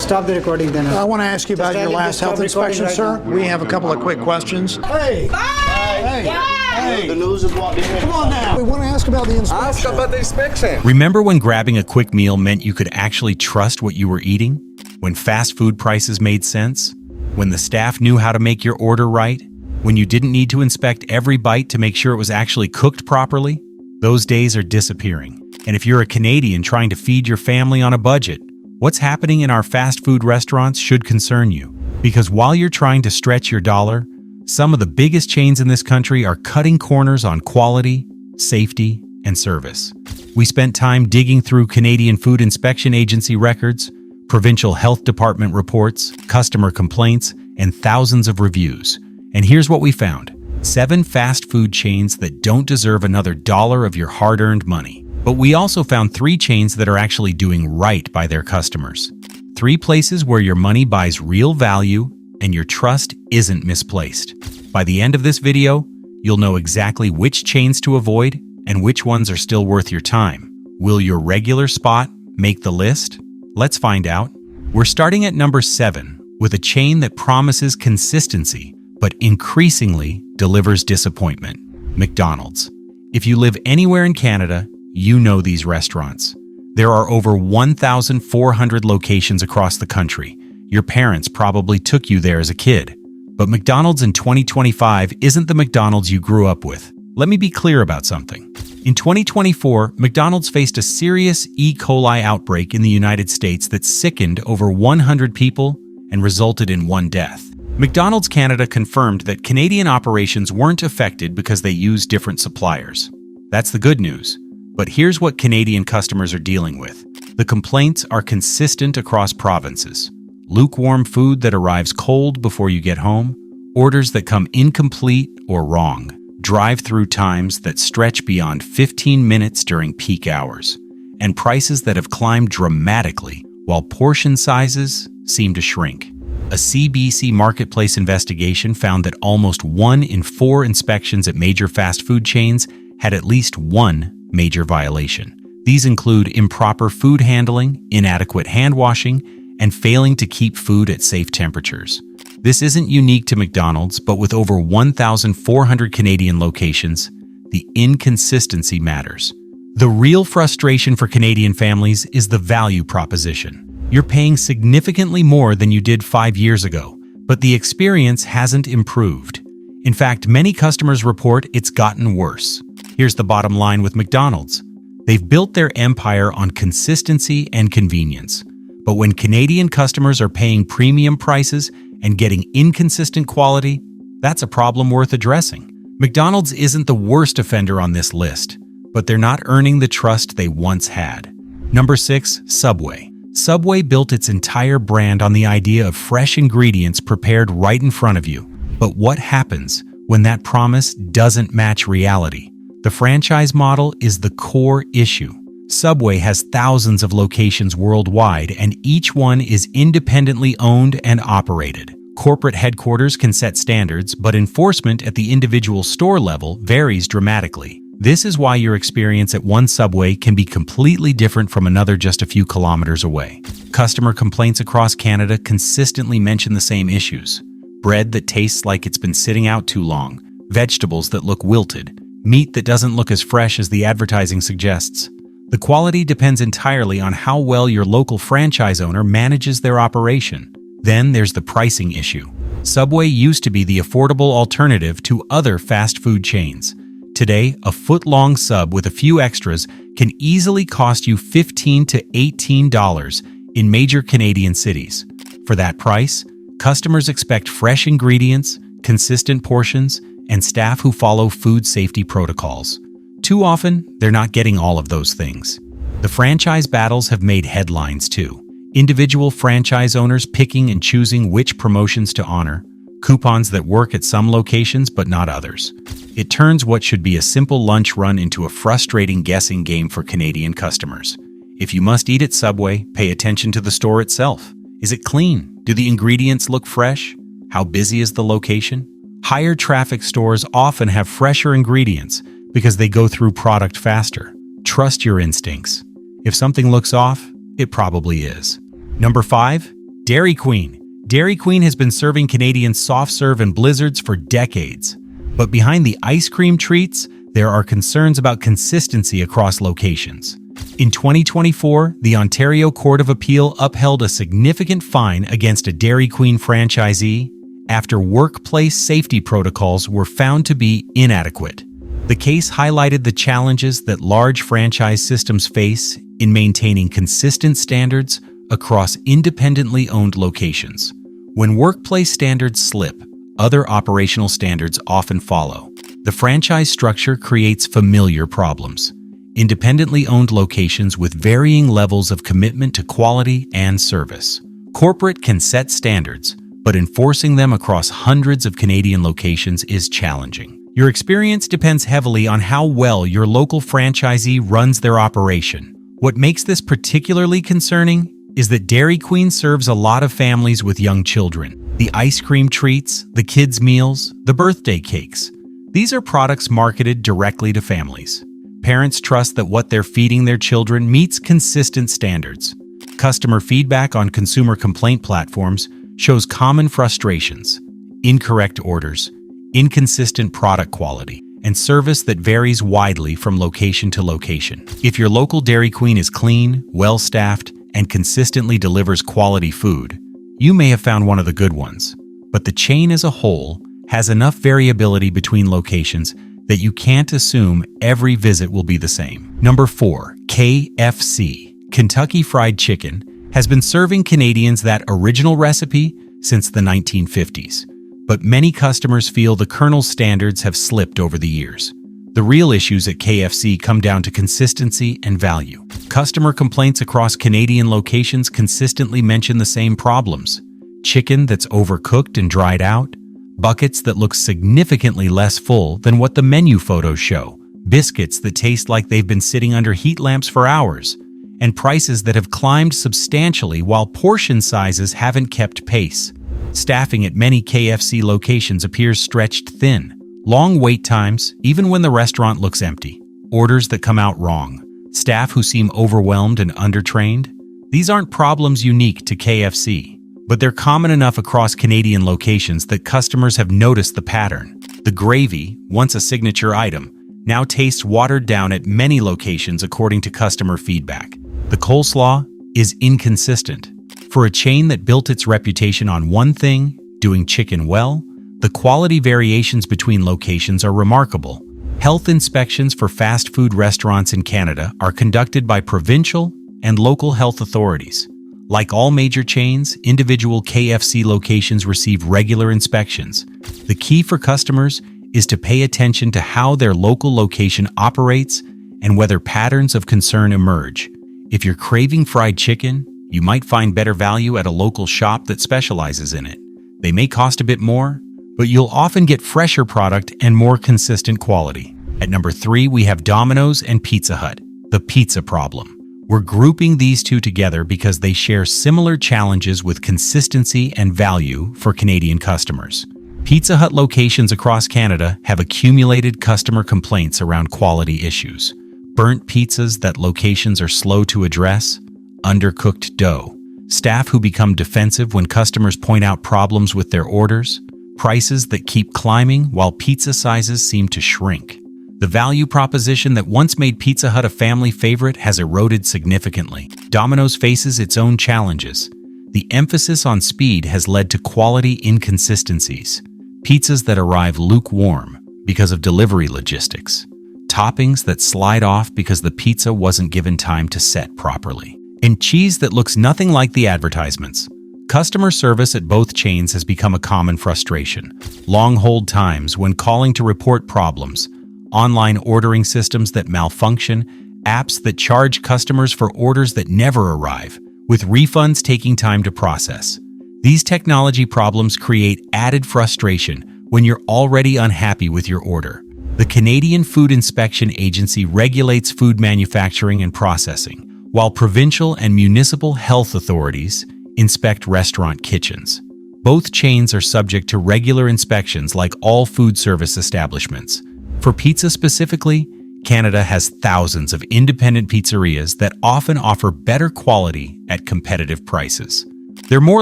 stop the recording then. I want to ask you about your last health inspection, sir. We have a couple of quick questions. Hey! Hey! The news is what Come on now. We want to ask about the inspection. Ask about the inspection. Remember when grabbing a quick meal meant you could actually trust what you were eating? When fast food prices made sense? When the staff knew how to make your order right? When you didn't need to inspect every bite to make sure it was actually cooked properly? Those days are disappearing. And if you're a Canadian trying to feed your family on a budget, what's happening in our fast food restaurants should concern you. Because while you're trying to stretch your dollar, some of the biggest chains in this country are cutting corners on quality, safety, and service. We spent time digging through Canadian Food Inspection Agency records, provincial health department reports, customer complaints, and thousands of reviews. And here's what we found. 7 fast food chains that don't deserve another dollar of your hard-earned money. But we also found 3 chains that are actually doing right by their customers. 3 places where your money buys real value and your trust isn't misplaced. By the end of this video, you'll know exactly which chains to avoid and which ones are still worth your time. Will your regular spot make the list? Let's find out. We're starting at number 7 with a chain that promises consistency, but increasingly delivers disappointment. McDonald's. If you live anywhere in Canada, you know these restaurants. There are over 1,400 locations across the country. Your parents probably took you there as a kid. But McDonald's in 2025 isn't the McDonald's you grew up with. Let me be clear about something. In 2024, McDonald's faced a serious E. coli outbreak in the United States that sickened over 100 people and resulted in 1 death. McDonald's Canada confirmed that Canadian operations weren't affected because they use different suppliers. That's the good news. But here's what Canadian customers are dealing with. The complaints are consistent across provinces. Lukewarm food that arrives cold before you get home, orders that come incomplete or wrong, drive-thru times that stretch beyond 15 minutes during peak hours, and prices that have climbed dramatically while portion sizes seem to shrink. A CBC Marketplace investigation found that almost 1 in 4 inspections at major fast food chains had at least 1 major violation. These include improper food handling, inadequate hand washing, and failing to keep food at safe temperatures. This isn't unique to McDonald's, but with over 1,400 Canadian locations, the inconsistency matters. The real frustration for Canadian families is the value proposition. You're paying significantly more than you did 5 years ago, but the experience hasn't improved. In fact, many customers report it's gotten worse. Here's the bottom line with McDonald's. They've built their empire on consistency and convenience. But when Canadian customers are paying premium prices and getting inconsistent quality, that's a problem worth addressing. McDonald's isn't the worst offender on this list, but they're not earning the trust they once had. Number 6, Subway. Subway built its entire brand on the idea of fresh ingredients prepared right in front of you. But what happens when that promise doesn't match reality? The franchise model is the core issue. Subway has thousands of locations worldwide, and each one is independently owned and operated. Corporate headquarters can set standards, but enforcement at the individual store level varies dramatically. This is why your experience at one Subway can be completely different from another just a few kilometers away. Customer complaints across Canada consistently mention the same issues. Bread that tastes like it's been sitting out too long, vegetables that look wilted, meat that doesn't look as fresh as the advertising suggests. The quality depends entirely on how well your local franchise owner manages their operation. Then there's the pricing issue. Subway used to be the affordable alternative to other fast food chains. Today, a foot-long sub with a few extras can easily cost you $15 to $18 in major Canadian cities. For that price, customers expect fresh ingredients, consistent portions, and staff who follow food safety protocols. Too often, they're not getting all of those things. The franchise battles have made headlines too. Individual franchise owners picking and choosing which promotions to honor, coupons that work at some locations but not others. It turns what should be a simple lunch run into a frustrating guessing game for Canadian customers. If you must eat at Subway, pay attention to the store itself. Is it clean? Do the ingredients look fresh? How busy is the location? Higher traffic stores often have fresher ingredients because they go through product faster. Trust your instincts. If something looks off, it probably is. Number 5, Dairy Queen. Dairy Queen has been serving Canadians soft serve and blizzards for decades. But behind the ice cream treats, there are concerns about consistency across locations. In 2024, the Ontario Court of Appeal upheld a significant fine against a Dairy Queen franchisee after workplace safety protocols were found to be inadequate. The case highlighted the challenges that large franchise systems face in maintaining consistent standards across independently owned locations. When workplace standards slip, other operational standards often follow. The franchise structure creates familiar problems. Independently owned locations with varying levels of commitment to quality and service. Corporate can set standards, but enforcing them across hundreds of Canadian locations is challenging. Your experience depends heavily on how well your local franchisee runs their operation. What makes this particularly concerning is that Dairy Queen serves a lot of families with young children. The ice cream treats, the kids' meals, the birthday cakes. These are products marketed directly to families. Parents trust that what they're feeding their children meets consistent standards. Customer feedback on consumer complaint platforms shows common frustrations: incorrect orders, inconsistent product quality, and service that varies widely from location to location. If your local Dairy Queen is clean, well-staffed, and consistently delivers quality food, you may have found one of the good ones. But the chain as a whole has enough variability between locations that you can't assume every visit will be the same. Number 4, KFC. Kentucky Fried Chicken has been serving Canadians that original recipe since the 1950s. But many customers feel the Colonel's standards have slipped over the years. The real issues at KFC come down to consistency and value. Customer complaints across Canadian locations consistently mention the same problems: chicken that's overcooked and dried out, buckets that look significantly less full than what the menu photos show, biscuits that taste like they've been sitting under heat lamps for hours, and prices that have climbed substantially while portion sizes haven't kept pace. Staffing at many KFC locations appears stretched thin. Long wait times, even when the restaurant looks empty. Orders that come out wrong. Staff who seem overwhelmed and undertrained. These aren't problems unique to KFC, but they're common enough across Canadian locations that customers have noticed the pattern. The gravy, once a signature item, now tastes watered down at many locations according to customer feedback. The coleslaw is inconsistent. For a chain that built its reputation on one thing, doing chicken well, the quality variations between locations are remarkable. Health inspections for fast food restaurants in Canada are conducted by provincial and local health authorities. Like all major chains, individual KFC locations receive regular inspections. The key for customers is to pay attention to how their local location operates and whether patterns of concern emerge. If you're craving fried chicken, you might find better value at a local shop that specializes in it. They may cost a bit more, but you'll often get fresher product and more consistent quality. At number 3, we have Domino's and Pizza Hut, the pizza problem. We're grouping these two together because they share similar challenges with consistency and value for Canadian customers. Pizza Hut locations across Canada have accumulated customer complaints around quality issues. Burnt pizzas that locations are slow to address, undercooked dough, staff who become defensive when customers point out problems with their orders, prices that keep climbing while pizza sizes seem to shrink. The value proposition that once made Pizza Hut a family favorite has eroded significantly. Domino's faces its own challenges. The emphasis on speed has led to quality inconsistencies. Pizzas that arrive lukewarm because of delivery logistics. Toppings that slide off because the pizza wasn't given time to set properly. And cheese that looks nothing like the advertisements. Customer service at both chains has become a common frustration. Long hold times when calling to report problems, online ordering systems that malfunction, apps that charge customers for orders that never arrive, with refunds taking time to process. These technology problems create added frustration when you're already unhappy with your order. The Canadian Food Inspection Agency regulates food manufacturing and processing, while provincial and municipal health authorities inspect restaurant kitchens. Both chains are subject to regular inspections like all food service establishments. For pizza specifically, Canada has thousands of independent pizzerias that often offer better quality at competitive prices. They're more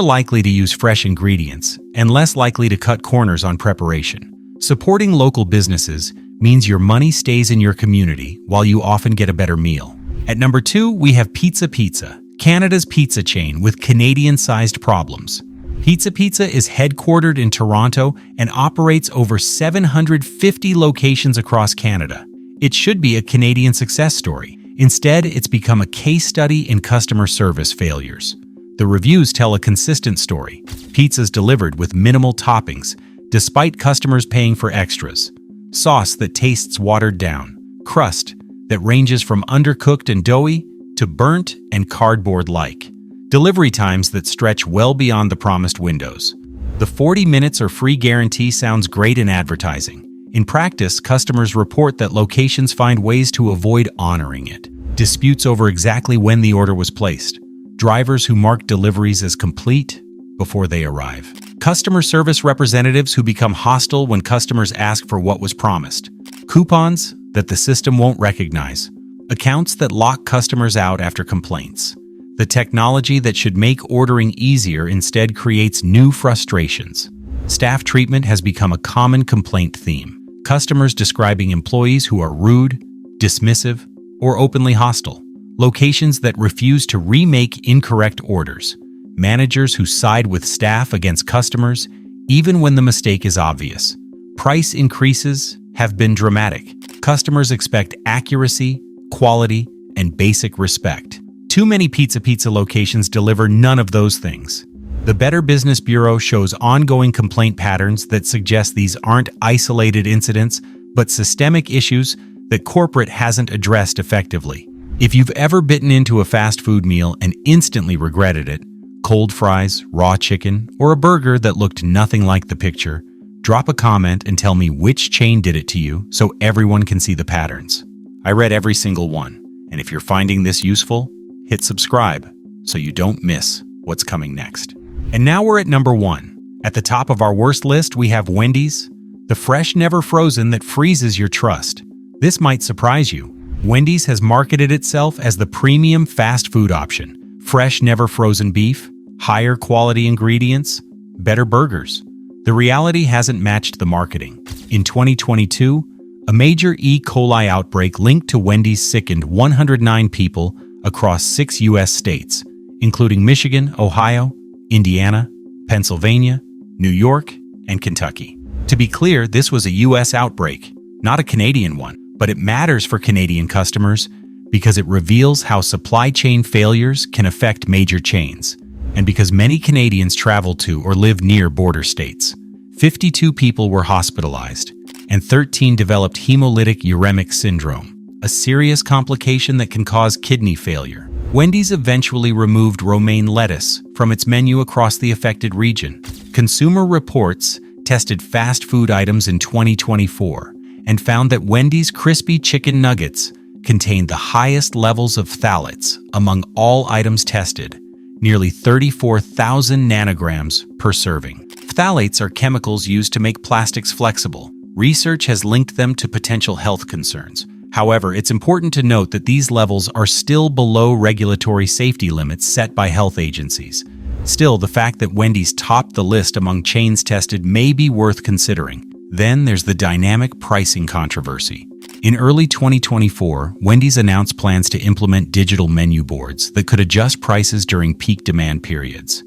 likely to use fresh ingredients and less likely to cut corners on preparation. Supporting local businesses means your money stays in your community while you often get a better meal. At number 2, we have Pizza Pizza, Canada's pizza chain with Canadian-sized problems. Pizza Pizza is headquartered in Toronto and operates over 750 locations across Canada. It should be a Canadian success story. Instead, it's become a case study in customer service failures. The reviews tell a consistent story. Pizzas delivered with minimal toppings, despite customers paying for extras. Sauce that tastes watered down. Crust that ranges from undercooked and doughy to burnt and cardboard-like. Delivery times that stretch well beyond the promised windows. The 40 minutes or free guarantee sounds great in advertising. In practice, customers report that locations find ways to avoid honoring it. Disputes over exactly when the order was placed. Drivers who mark deliveries as complete before they arrive. Customer service representatives who become hostile when customers ask for what was promised. Coupons that the system won't recognize. Accounts that lock customers out after complaints. The technology that should make ordering easier instead creates new frustrations. Staff treatment has become a common complaint theme. Customers describing employees who are rude, dismissive, or openly hostile. Locations that refuse to remake incorrect orders. Managers who side with staff against customers, even when the mistake is obvious. Price increases have been dramatic. Customers expect accuracy, quality, and basic respect. Too many Pizza Pizza locations deliver none of those things. The Better Business Bureau shows ongoing complaint patterns that suggest these aren't isolated incidents, but systemic issues that corporate hasn't addressed effectively. If you've ever bitten into a fast food meal and instantly regretted it, cold fries, raw chicken, or a burger that looked nothing like the picture, drop a comment and tell me which chain did it to you so everyone can see the patterns. I read every single one, and if you're finding this useful, hit subscribe so you don't miss what's coming next. And now we're at number 1. At the top of our worst list, we have Wendy's, the fresh, never frozen that freezes your trust. This might surprise you. Wendy's has marketed itself as the premium fast food option. Fresh, never frozen beef, higher quality ingredients, better burgers. The reality hasn't matched the marketing. In 2022, a major E. coli outbreak linked to Wendy's sickened 109 people across 6 U.S. states, including Michigan, Ohio, Indiana, Pennsylvania, New York, and Kentucky. To be clear, this was a U.S. outbreak, not a Canadian one, but it matters for Canadian customers because it reveals how supply chain failures can affect major chains, and because many Canadians travel to or live near border states. 52 people were hospitalized, and 13 developed hemolytic uremic syndrome, a serious complication that can cause kidney failure. Wendy's eventually removed romaine lettuce from its menu across the affected region. Consumer Reports tested fast food items in 2024 and found that Wendy's crispy chicken nuggets contained the highest levels of phthalates among all items tested, nearly 34,000 nanograms per serving. Phthalates are chemicals used to make plastics flexible. Research has linked them to potential health concerns. However, it's important to note that these levels are still below regulatory safety limits set by health agencies. Still, the fact that Wendy's topped the list among chains tested may be worth considering. Then there's the dynamic pricing controversy. In early 2024, Wendy's announced plans to implement digital menu boards that could adjust prices during peak demand periods.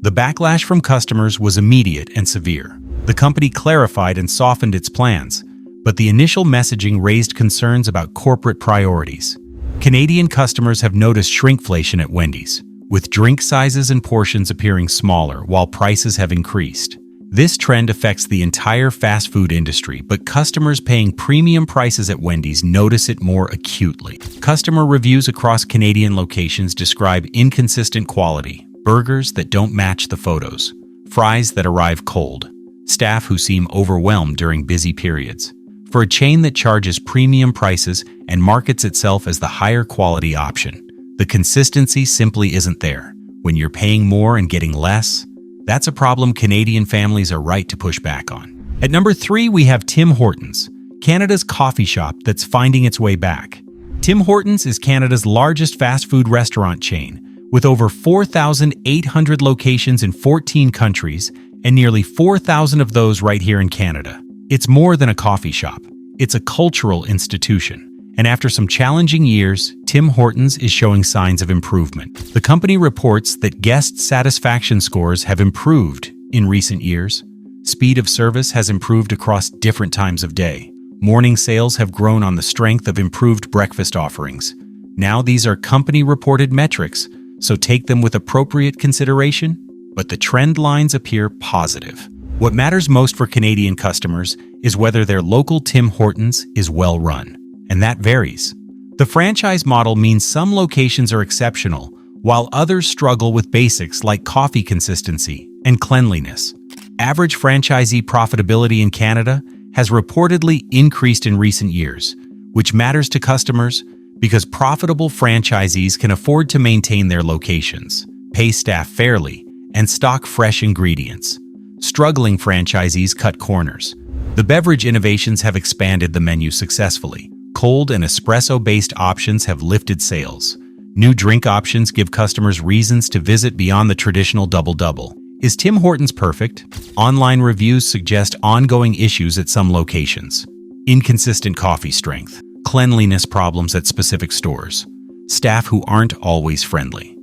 The backlash from customers was immediate and severe. The company clarified and softened its plans, but the initial messaging raised concerns about corporate priorities. Canadian customers have noticed shrinkflation at Wendy's, with drink sizes and portions appearing smaller while prices have increased. This trend affects the entire fast food industry, but customers paying premium prices at Wendy's notice it more acutely. Customer reviews across Canadian locations describe inconsistent quality, burgers that don't match the photos, fries that arrive cold, staff who seem overwhelmed during busy periods. For a chain that charges premium prices and markets itself as the higher quality option, the consistency simply isn't there. When you're paying more and getting less, that's a problem Canadian families are right to push back on. At number 3, we have Tim Hortons, Canada's coffee shop that's finding its way back. Tim Hortons is Canada's largest fast food restaurant chain, With over 4,800 locations in 14 countries and nearly 4,000 of those right here in Canada. It's more than a coffee shop. It's a cultural institution. And after some challenging years, Tim Hortons is showing signs of improvement. The company reports that guest satisfaction scores have improved in recent years. Speed of service has improved across different times of day. Morning sales have grown on the strength of improved breakfast offerings. Now these are company-reported metrics, so take them with appropriate consideration, but the trend lines appear positive. What matters most for Canadian customers is whether their local Tim Hortons is well run, and that varies. The franchise model means some locations are exceptional, while others struggle with basics like coffee consistency and cleanliness. Average franchisee profitability in Canada has reportedly increased in recent years, which matters to customers because profitable franchisees can afford to maintain their locations, pay staff fairly, and stock fresh ingredients. Struggling franchisees cut corners. The beverage innovations have expanded the menu successfully. Cold and espresso-based options have lifted sales. New drink options give customers reasons to visit beyond the traditional double-double. Is Tim Hortons perfect? Online reviews suggest ongoing issues at some locations. Inconsistent coffee strength. Cleanliness problems at specific stores. Staff who aren't always friendly.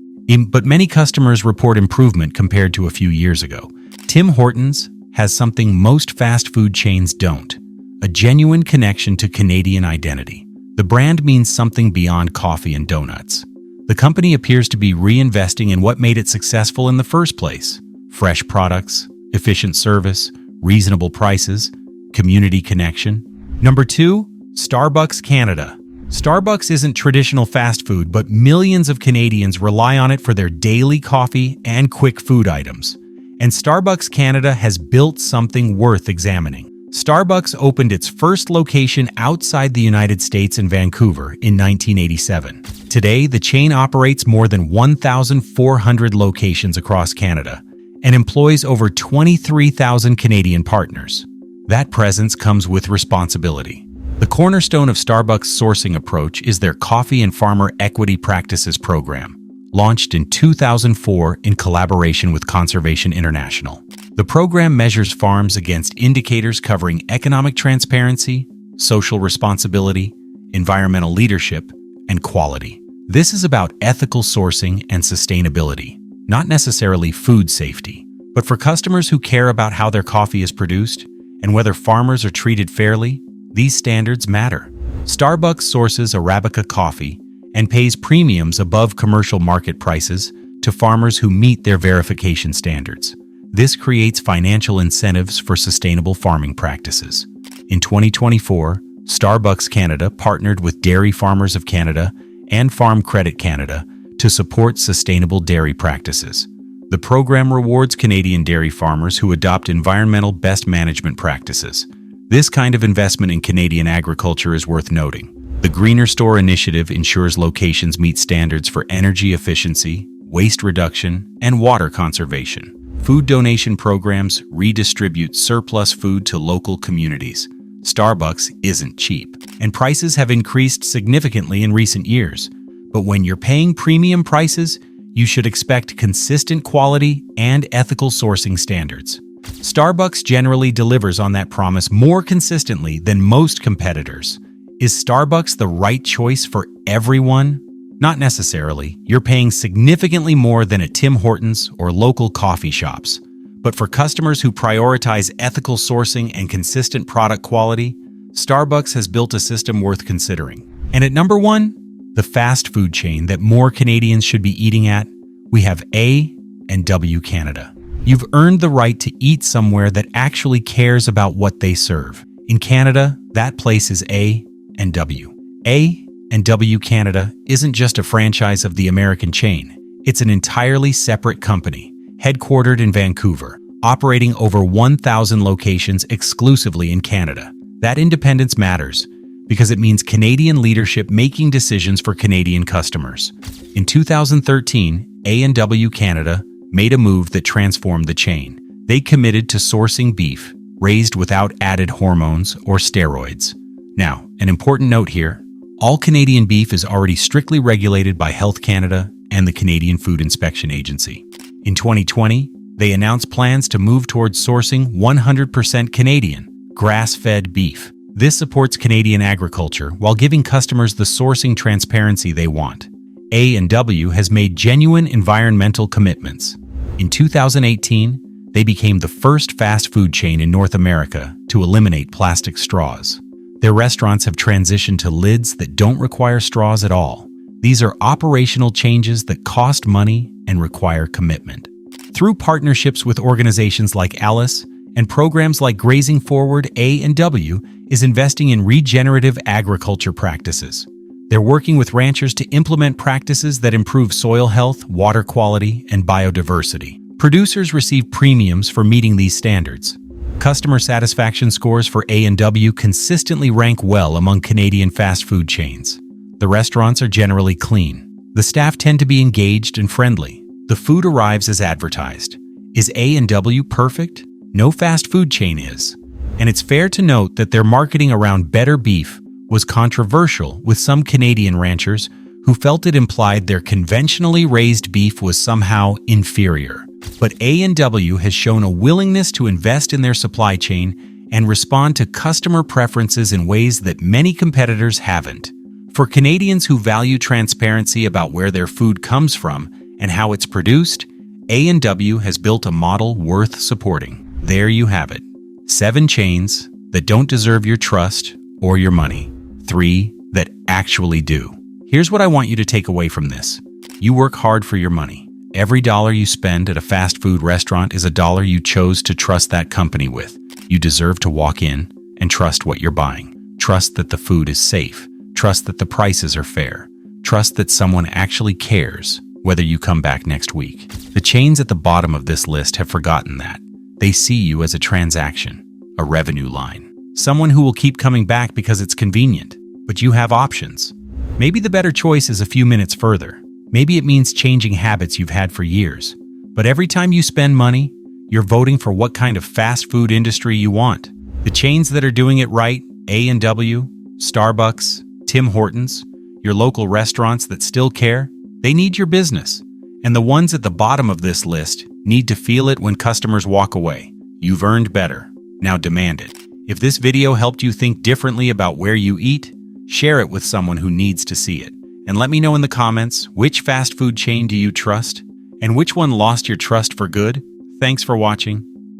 But many customers report improvement compared to a few years ago. Tim Hortons has something most fast food chains don't: a genuine connection to Canadian identity. The brand means something beyond coffee and donuts. The company appears to be reinvesting in what made it successful in the first place: fresh products, efficient service, reasonable prices, community connection. Number 2, Starbucks Canada. Starbucks isn't traditional fast food, but millions of Canadians rely on it for their daily coffee and quick food items. And Starbucks Canada has built something worth examining. Starbucks opened its first location outside the United States in Vancouver in 1987. Today, the chain operates more than 1,400 locations across Canada and employs over 23,000 Canadian partners. That presence comes with responsibility. The cornerstone of Starbucks' sourcing approach is their Coffee and Farmer Equity Practices program, launched in 2004 in collaboration with Conservation International. The program measures farms against indicators covering economic transparency, social responsibility, environmental leadership, and quality. This is about ethical sourcing and sustainability, not necessarily food safety. But for customers who care about how their coffee is produced and whether farmers are treated fairly, these standards matter. Starbucks sources Arabica coffee and pays premiums above commercial market prices to farmers who meet their verification standards. This creates financial incentives for sustainable farming practices. In 2024, Starbucks Canada partnered with Dairy Farmers of Canada and Farm Credit Canada to support sustainable dairy practices. The program rewards Canadian dairy farmers who adopt environmental best management practices. This kind of investment in Canadian agriculture is worth noting. The Greener Store initiative ensures locations meet standards for energy efficiency, waste reduction, and water conservation. Food donation programs redistribute surplus food to local communities. Starbucks isn't cheap, and prices have increased significantly in recent years. But when you're paying premium prices, you should expect consistent quality and ethical sourcing standards. Starbucks generally delivers on that promise more consistently than most competitors. Is Starbucks the right choice for everyone? Not necessarily. You're paying significantly more than at Tim Hortons or local coffee shops. But for customers who prioritize ethical sourcing and consistent product quality, Starbucks has built a system worth considering. And at number 1, the fast food chain that more Canadians should be eating at, we have A&W Canada. You've earned the right to eat somewhere that actually cares about what they serve. In Canada, that place is A&W. A&W Canada isn't just a franchise of the American chain. It's an entirely separate company, headquartered in Vancouver, operating over 1,000 locations exclusively in Canada. That independence matters because it means Canadian leadership making decisions for Canadian customers. In 2013, A&W Canada made a move that transformed the chain. They committed to sourcing beef raised without added hormones or steroids. Now, an important note here: all Canadian beef is already strictly regulated by Health Canada and the Canadian Food Inspection Agency. In 2020, they announced plans to move towards sourcing 100% Canadian, grass-fed beef. This supports Canadian agriculture while giving customers the sourcing transparency they want. A&W has made genuine environmental commitments. In 2018, they became the first fast food chain in North America to eliminate plastic straws. Their restaurants have transitioned to lids that don't require straws at all. These are operational changes that cost money and require commitment. Through partnerships with organizations like Alice and programs like Grazing Forward, A&W is investing in regenerative agriculture practices. They're working with ranchers to implement practices that improve soil health, water quality, and biodiversity. Producers receive premiums for meeting these standards. Customer satisfaction scores for A&W consistently rank well among Canadian fast food chains. The restaurants are generally clean. The staff tend to be engaged and friendly. The food arrives as advertised. Is A&W perfect? No fast food chain is. And it's fair to note that their marketing around better beef was controversial with some Canadian ranchers who felt it implied their conventionally raised beef was somehow inferior. But A&W has shown a willingness to invest in their supply chain and respond to customer preferences in ways that many competitors haven't. For Canadians who value transparency about where their food comes from and how it's produced, A&W has built a model worth supporting. There you have it. 7 chains that don't deserve your trust or your money. 3 that actually do. Here's what I want you to take away from this. You work hard for your money. Every dollar you spend at a fast food restaurant is a dollar you chose to trust that company with. You deserve to walk in and trust what you're buying. Trust that the food is safe. Trust that the prices are fair. Trust that someone actually cares whether you come back next week. The chains at the bottom of this list have forgotten that. They see you as a transaction, a revenue line, someone who will keep coming back because it's convenient. But you have options. Maybe the better choice is a few minutes further. Maybe it means changing habits you've had for years. But every time you spend money, you're voting for what kind of fast food industry you want. The chains that are doing it right, A&W, Starbucks, Tim Hortons, your local restaurants that still care, they need your business. And the ones at the bottom of this list need to feel it when customers walk away. You've earned better. Now demand it. If this video helped you think differently about where you eat, share it with someone who needs to see it. And let me know in the comments, which fast food chain do you trust? And which one lost your trust for good? Thanks for watching.